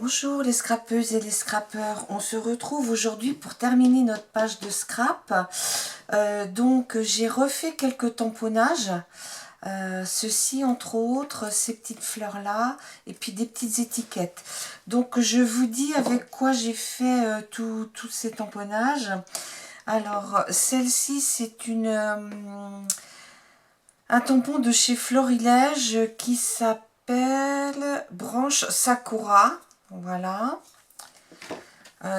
Bonjour les scrapeuses et les scrapeurs, on se retrouve aujourd'hui pour terminer notre page de scrap. Donc j'ai refait quelques tamponnages, ceci entre autres, ces petites fleurs là, et puis des petites étiquettes. Donc je vous dis avec quoi j'ai fait tous ces tamponnages. Alors celle-ci c'est un tampon de chez Florilège qui s'appelle Branche Sakura. Voilà.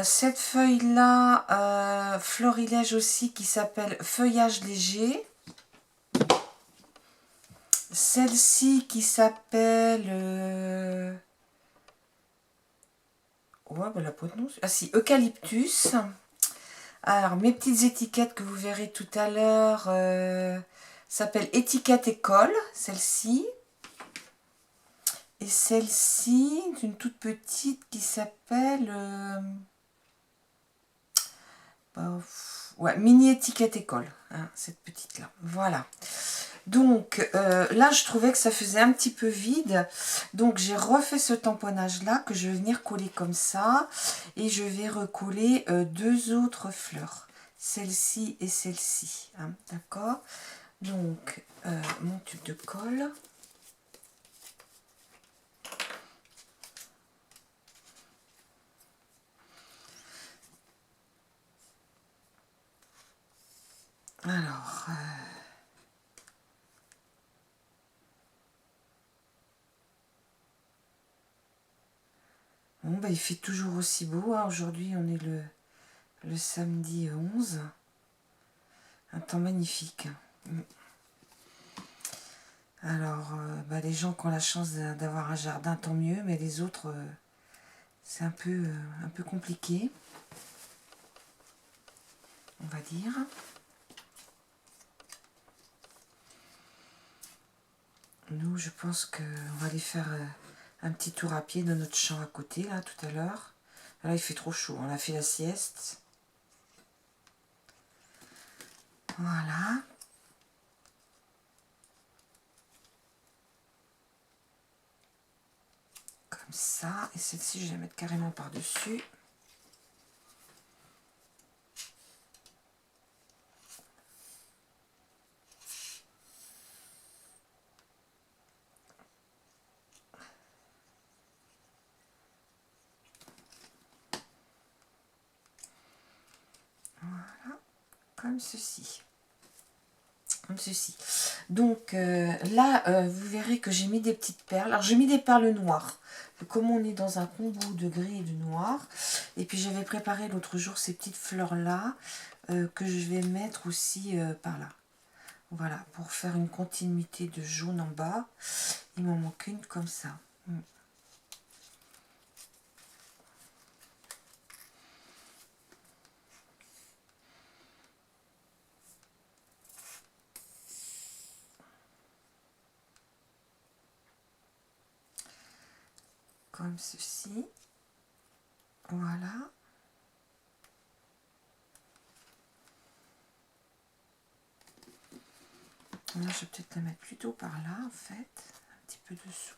Cette feuille-là, Florilège aussi, qui s'appelle Feuillage léger. Celle-ci qui s'appelle... Ouais, ben la peau de nom. Ah si, Eucalyptus. Alors, mes petites étiquettes que vous verrez tout à l'heure s'appelle Étiquette École, celle-ci. Et celle-ci, une toute petite qui s'appelle... ouais, mini étiquette école, hein, cette petite là, voilà. Donc là je trouvais que ça faisait un petit peu vide, donc j'ai refait ce tamponnage là que je vais venir coller comme ça, et je vais recoller deux autres fleurs, celle-ci et celle-ci, hein, d'accord. Donc mon tube de colle. Alors bon, bah, il fait toujours aussi beau, hein. Aujourd'hui on est le samedi 11. Un temps magnifique. Alors, bah, les gens qui ont la chance d'avoir un jardin, tant mieux, mais les autres, c'est un peu compliqué, on va dire. Nous, je pense qu'on va aller faire un petit tour à pied dans notre champ à côté, là, tout à l'heure. Là, il fait trop chaud, on a fait la sieste. Voilà. Comme ça. Et celle-ci, je vais la mettre carrément par-dessus. Voilà. Comme ceci. Comme ceci. Donc là, vous verrez que j'ai mis des petites perles. Alors j'ai mis des perles noires. Comme on est dans un combo de gris et de noir. Et puis j'avais préparé l'autre jour ces petites fleurs là que je vais mettre aussi par là. Voilà, pour faire une continuité de jaune en bas. Il m'en manque une comme ça. Comme ceci. Voilà. Là, je vais peut-être la mettre plutôt par là, en fait. Un petit peu dessous.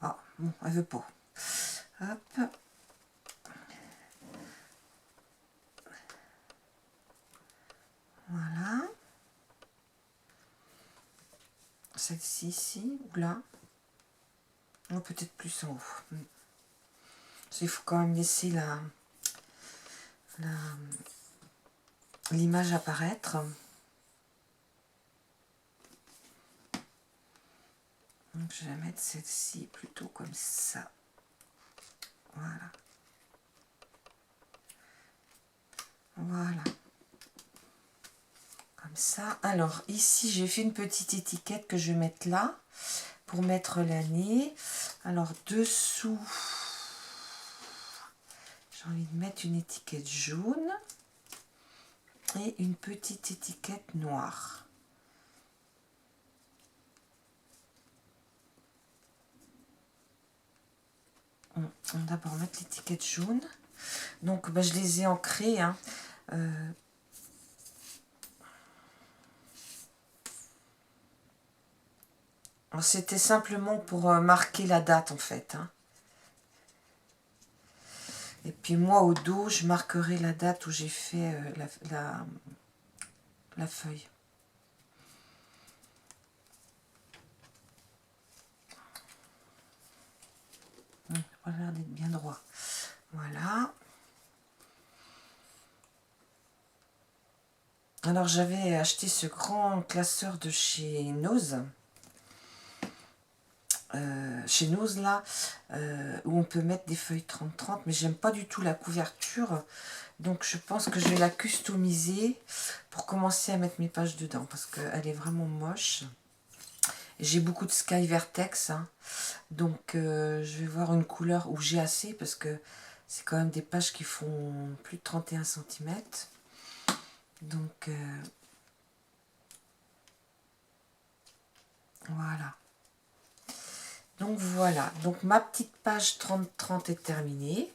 Ah, bon, elle veut pas. Hop. Voilà. Celle-ci, ici, ou là. Ou peut-être plus en haut. Il faut quand même laisser l'image apparaître. Donc je vais mettre celle-ci plutôt comme ça. Voilà. Voilà. Comme ça. Alors ici j'ai fait une petite étiquette que je vais mettre là pour mettre l'année. Alors dessous, j'ai envie de mettre une étiquette jaune et une petite étiquette noire. On va d'abord mettre l'étiquette jaune. Donc bah, je les ai ancrées. Hein. C'était simplement pour marquer la date en fait. Hein. Et puis moi au dos, je marquerai la date où j'ai fait la feuille. Ça a l'air d'être bien droit. Voilà. Alors j'avais acheté ce grand classeur de chez Nose. Chez Nose là, où on peut mettre des feuilles 30-30, mais j'aime pas du tout la couverture. Donc je pense que je vais la customiser pour commencer à mettre mes pages dedans, parce qu'elle est vraiment moche. J'ai beaucoup de Sky Vertex, hein. Donc je vais voir une couleur où j'ai assez, parce que c'est quand même des pages qui font plus de 31 cm. Donc voilà. Donc voilà, donc ma petite page 30-30 est terminée.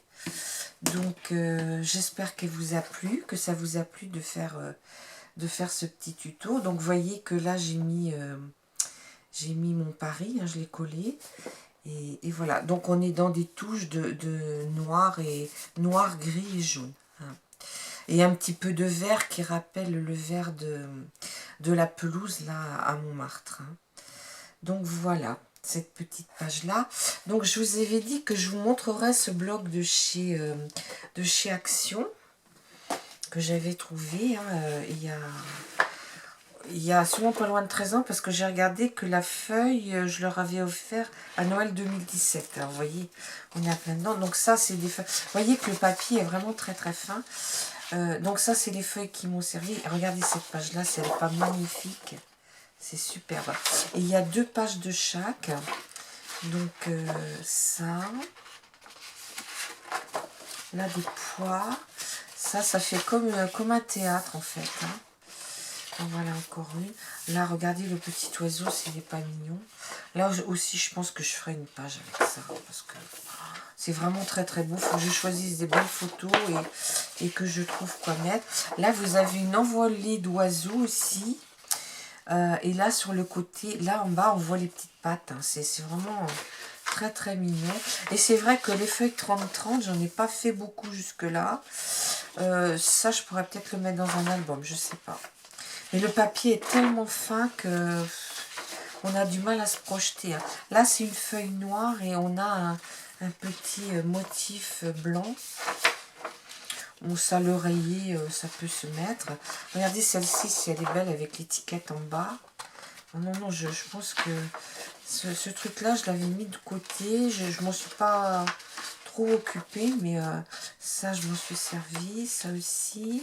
Donc j'espère qu'elle vous a plu, que ça vous a plu de faire ce petit tuto. Donc vous voyez que là j'ai mis mon pari, hein, je l'ai collé. Et voilà, donc on est dans des touches de noir, gris et jaune. Hein. Et un petit peu de vert qui rappelle le vert de la pelouse là à Montmartre. Hein. Donc voilà, cette petite page là. Donc je vous avais dit que je vous montrerai ce bloc de chez Action que j'avais trouvé hein, il y a sûrement pas loin de 13 ans, parce que j'ai regardé que la feuille, je leur avais offert à Noël 2017. Alors vous voyez, on est à plein dedans. Donc ça c'est des feuilles. Vous voyez que le papier est vraiment très très fin. Donc ça c'est les feuilles qui m'ont servi. Regardez cette page là, c'est pas magnifique. C'est superbe. Et il y a 2 pages de chaque. Donc ça. Là des pois. Ça fait comme un théâtre en fait. Hein. En voilà encore une. Là regardez le petit oiseau s'il n'est pas mignon. Là aussi je pense que je ferai une page avec ça. Parce que c'est vraiment très très beau. Il faut que je choisisse des belles photos et que je trouve quoi mettre. Là vous avez une envolée d'oiseaux aussi. Et là sur le côté, là en bas on voit les petites pattes, hein. C'est vraiment très très mignon. Et c'est vrai que les feuilles 30-30 j'en ai pas fait beaucoup jusque là. Ça je pourrais peut-être le mettre dans un album, je sais pas. Mais le papier est tellement fin que on a du mal à se projeter, hein. Là c'est une feuille noire et on a un petit motif blanc. Bon, ça, l'oreiller, ça peut se mettre. Regardez celle-ci, si elle est belle avec l'étiquette en bas. Oh non, non, je pense que ce truc-là, je l'avais mis de côté. Je m'en suis pas trop occupée, mais ça, je m'en suis servi. Ça aussi.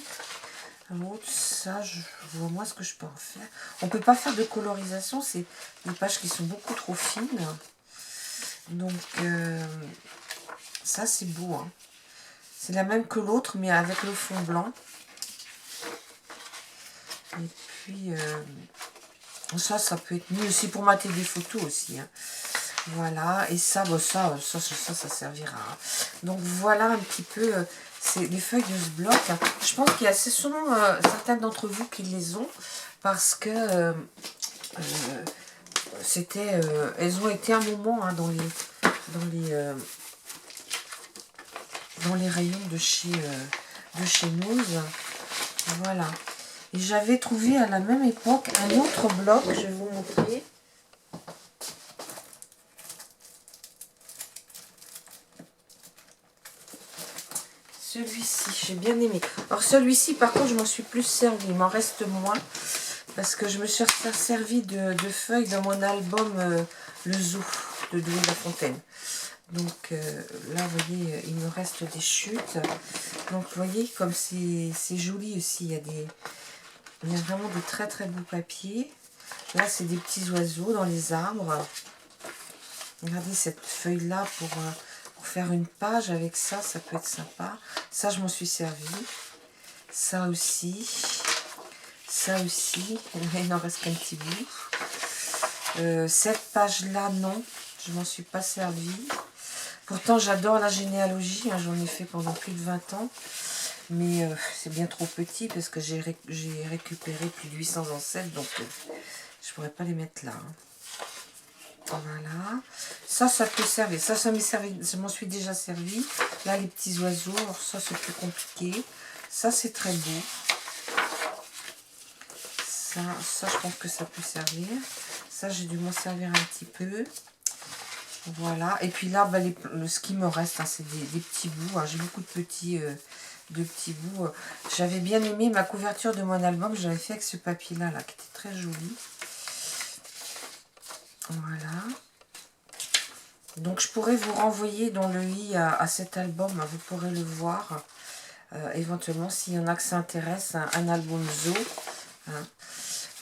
L'autre, ça, je vois moi ce que je peux en faire. On peut pas faire de colorisation, c'est des pages qui sont beaucoup trop fines. Donc, ça, c'est beau, hein. C'est la même que l'autre, mais avec le fond blanc. Et puis, ça peut être mieux aussi pour mater des photos aussi. Hein. Voilà, et ça, bon, ça servira. Hein. Donc voilà un petit peu, c'est les feuilles de ce bloc. Hein. Je pense qu'il y a sûrement certaines d'entre vous qui les ont, parce que elles ont été un moment hein, dans les rayons de chez Nose. Voilà. Et j'avais trouvé à la même époque un autre bloc, je vais vous montrer. Celui-ci, j'ai bien aimé. Alors celui-ci, par contre, je m'en suis plus servi. Il m'en reste moins. Parce que je me suis servi de feuilles dans mon album Le Zoo de Doué La Fontaine. Donc là, vous voyez, il me reste des chutes. Donc vous voyez, comme c'est joli aussi. Il y a vraiment de très très beaux papiers. Là, c'est des petits oiseaux dans les arbres. Regardez cette feuille-là pour faire une page avec ça, ça peut être sympa. Ça, je m'en suis servi. Ça aussi. Ça aussi. Il n'en reste qu'un petit bout. Cette page-là, non. Je m'en suis pas servi. Pourtant, j'adore la généalogie. Hein, j'en ai fait pendant plus de 20 ans. Mais c'est bien trop petit parce que j'ai récupéré plus de 800 ancêtres. Donc, je pourrais pas les mettre là. Hein. Voilà. Ça peut servir. Ça m'est servi. Je m'en suis déjà servi. Là, les petits oiseaux. Alors ça, c'est plus compliqué. Ça, c'est très beau. Ça, je pense que ça peut servir. Ça, j'ai dû m'en servir un petit peu. Voilà. Et puis là, bah, ce qui me reste, hein, c'est des petits bouts. Hein. J'ai beaucoup de petits bouts. J'avais bien aimé ma couverture de mon album. J'avais fait avec ce papier-là, là, qui était très joli. Voilà. Donc, je pourrais vous renvoyer dans le i à cet album. Vous pourrez le voir. Éventuellement, s'il y en a que ça intéresse, un album Zo. Hein.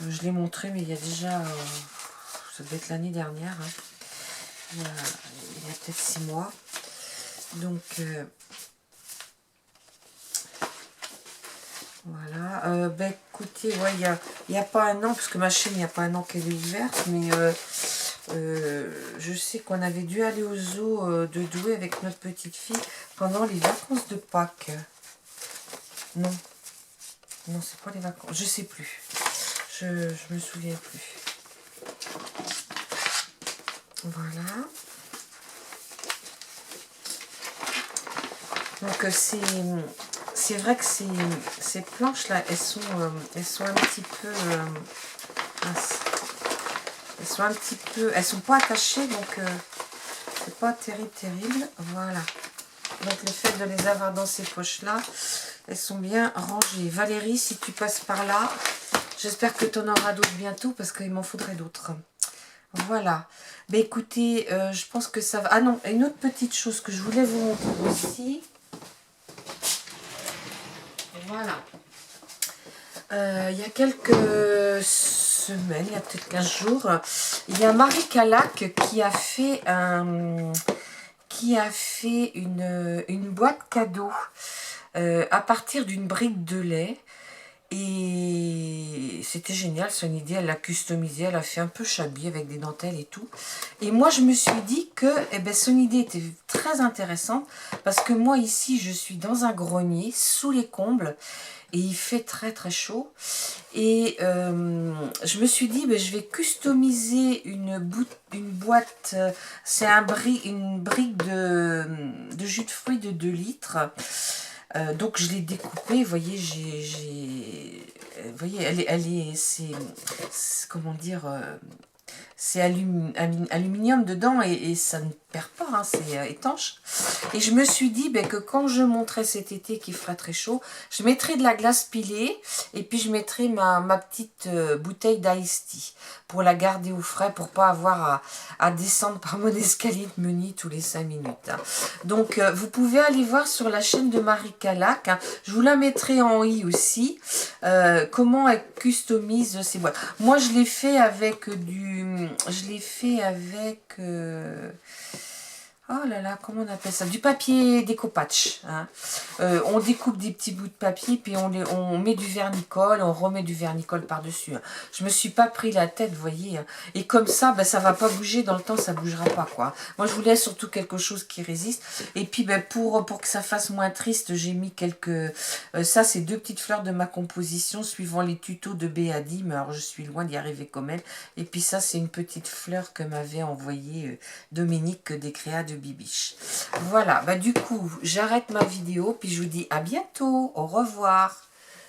Je l'ai montré, mais il y a déjà... ça devait être l'année dernière. Hein. Il y a peut-être 6 mois. Donc... voilà. Ben, écoutez, ouais, il n'y a pas un an, parce que ma chaîne, il n'y a pas un an qu'elle est ouverte, mais... je sais qu'on avait dû aller au zoo de Douai avec notre petite fille pendant les vacances de Pâques. Non. Non, c'est pas les vacances. Je sais plus. Je me souviens plus. Voilà. Donc c'est vrai que ces planches là, elles sont un petit peu elles sont pas attachées, donc c'est pas terrible. Voilà. Donc le fait de les avoir dans ces poches là, elles sont bien rangées. Valérie, si tu passes par là, j'espère que tu en auras d'autres bientôt parce qu'il m'en faudrait d'autres. Voilà. Ben écoutez, je pense que ça va. Ah non, une autre petite chose que je voulais vous montrer aussi. Voilà. Il y a quelques semaines, il y a peut-être 15 jours, il y a Marie Calac qui a fait une boîte cadeau à partir d'une brique de lait. Et c'était génial, son idée, elle l'a customisée, elle a fait un peu shabby avec des dentelles et tout. Et moi, je me suis dit que son idée était très intéressante parce que moi, ici, je suis dans un grenier, sous les combles, et il fait très très chaud. Et je me suis dit, je vais customiser une boîte, c'est une brique de jus de fruits de 2 litres. Donc je l'ai découpée, vous voyez, vous voyez, c'est comment dire, c'est aluminium dedans et ça ne perd pas, hein, c'est étanche. Et je me suis dit que quand je monterai cet été qu'il fera très chaud, je mettrai de la glace pilée et puis je mettrai ma petite bouteille d'Ice Tea pour la garder au frais, pour pas avoir à descendre par mon escalier de Meunier tous les 5 minutes. Hein. Donc vous pouvez aller voir sur la chaîne de Marie Calac, hein. Je vous la mettrai en i aussi, comment elle customise ses boîtes. Moi je l'ai fait avec oh là là, comment on appelle ça? Du papier découpage. Hein. On découpe des petits bouts de papier, puis on met du vernicole, on remet du vernicole par-dessus. Hein. Je me suis pas pris la tête, vous voyez. Hein. Et comme ça, ça va pas bouger dans le temps, ça bougera pas, quoi. Moi, je voulais surtout quelque chose qui résiste. Et puis, pour que ça fasse moins triste, j'ai mis quelques... ça, c'est 2 petites fleurs de ma composition, suivant les tutos de Béadi, mais alors je suis loin d'y arriver comme elle. Et puis ça, c'est une petite fleur que m'avait envoyée Dominique des Créas de Bibiche. Voilà, du coup, j'arrête ma vidéo, puis je vous dis à bientôt, au revoir.